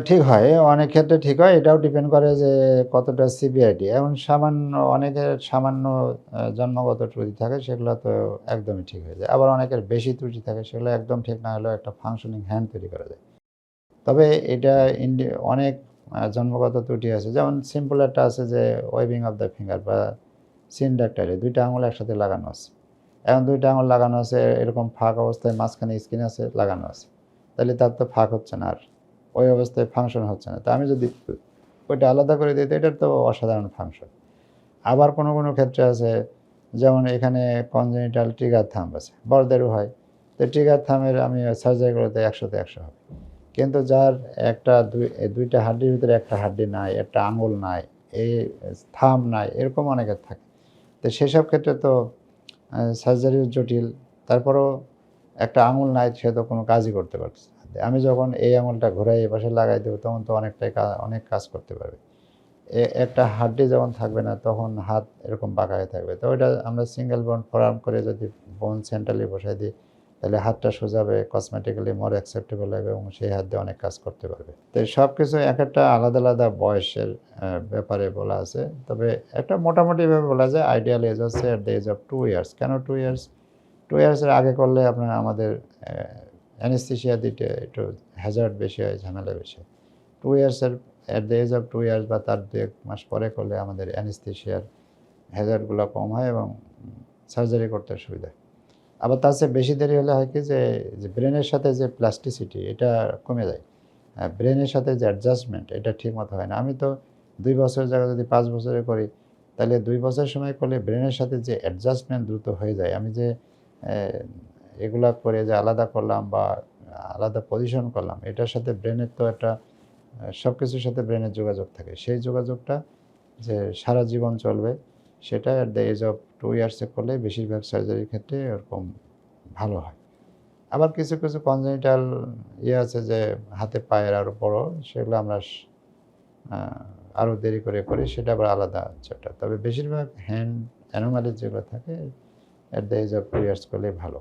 ঠিক হয়। অনেক ক্ষেত্রে ঠিক হয়। এটাও ডিপেন্ড করে যে কতটা সিভিয়ারিটি। এখন অনেকের সামান্য জন্মগত ত্রুটি থাকে সেগুলো তো একদমই ঠিক হয়ে যায়। আবার অনেকের বেশি ত্রুটি থাকে সেগুলো একদম ঠিক না হলেও একটা ফাংশনিং হ্যান্ড তৈরি করা যায়। তবে এটা অনেক জন্মগত ত্রুটি আছে। যেমন সিম্পল একটা আছে যে ওয়েভিং অফ দ্য ফিঙ্গার বা সিনডাক্টাইলে ২ টা আঙুল একসাথে লাগানো আছে। এখন ২ টা আঙুল লাগানো আছে এরকম ফাঁক অবস্থায় মাঝখানে স্কিন আছে লাগানো আছে। তাহলে তার তো ফাঁক হচ্ছে না আর। ওই অবস্থায় ফাংশন হচ্ছে না। তো আমি যদি ওইটা আলাদা করে দিই তো এটার তো অসাধারণ ফাংশন। আবার কোনো ক্ষেত্রে আছে যেমন এখানে কনজেনিটাল ট্রিগার থাম্ব আছে। বড়দেরও হয়। তো ট্রিগার থাম্বের আমি সার্জারি করলে ১০০ তে ১০০ হবে। কিন্তু যার একটা ২ টা হাড্ডির ভিতরে একটা হাড্ডি নাই, একটা আঙুল নাই, এই থাম্ব নাই এরকম অনেকের থাকে। তো সেসব ক্ষেত্রে তো সার্জারিও জটিল। তারপরেও একটা আঙুল নাই সে তো কোনো কাজই করতে পারছে না। আমি যখন এই আঙুলটা ঘুরাই এপাশে লাগাই দেব তখন তো অনেক কাজ করতে পারবে। একটা হাড্ডি যখন থাকবে না তখন হাত এরকম বাঁকা হয়ে থাকবে। তো ওইটা আমরা সিঙ্গেল বোন ফোরআর্ম করে যদি বোন সেন্ট্রালি বসায় দিই তাহলে হাতটা সোজা হবে, কসমেটিক্যালি মোর অ্যাকসেপ্টেবল হবে এবং সেই হাত দিয়ে অনেক কাজ করতে পারবে। তো সবকিছু একেকটা আলাদা বয়সের ব্যাপারে বলা আছে। তবে একটা মোটামুটিভাবে বলা যায় আইডিয়াল এজ হচ্ছে at the age of 2 years. কেন 2 ইয়ার্স? 2 ইয়ার্সের আগে করলে আপনার আমাদের অ্যানেসথেসিয়া দিতে একটু হ্যাজার্ড বেশি হয়, ঝামেলা বেশি হয়। 2 ইয়ার্সের at the age of 2 years বা তার ২-১ মাস পরে করলে আমাদের অ্যানেসথেসিয়ার হ্যাজার্ডগুলো কম হয় এবং সার্জারি করতে সুবিধা হয়। আবার তার চেয়ে বেশি দেরি হলে হয় কি যে ব্রেনের সাথে যে প্লাস্টিসিটি এটা কমে যায়। ব্রেনের সাথে যে অ্যাডজাস্টমেন্ট এটা ঠিকমতো হয় না। আমি তো ২ বছরের জায়গায় যদি ৫ বছরে করি তাহলে ২ বছর সময় করলে ব্রেনের সাথে যে অ্যাডজাস্টমেন্ট দ্রুত হয়ে যায়। আমি যে এগুলা করে যে আলাদা করলাম বা আলাদা পজিশন করলাম এটার সাথে ব্রেনের তো একটা সবকিছুর সাথে ব্রেনের যোগাযোগ থাকে। সেই যোগাযোগটা যে সারা জীবন চলবে সেটা at the age of 2 years এ করলে বেশিরভাগ সার্জারির ক্ষেত্রে এরকম ভালো হয়। আবার কিছু কনজেনিটাল আছে যে হাতে পায়ের আরও বড় সেগুলো আমরা আ আরও দেরি করে করি সেটা আবার আলাদা চ্যাপ্টার। তবে বেশিরভাগ হ্যান্ড অ্যানোমালি যেগুলো থাকে at the age of 2 years করলেই ভালো।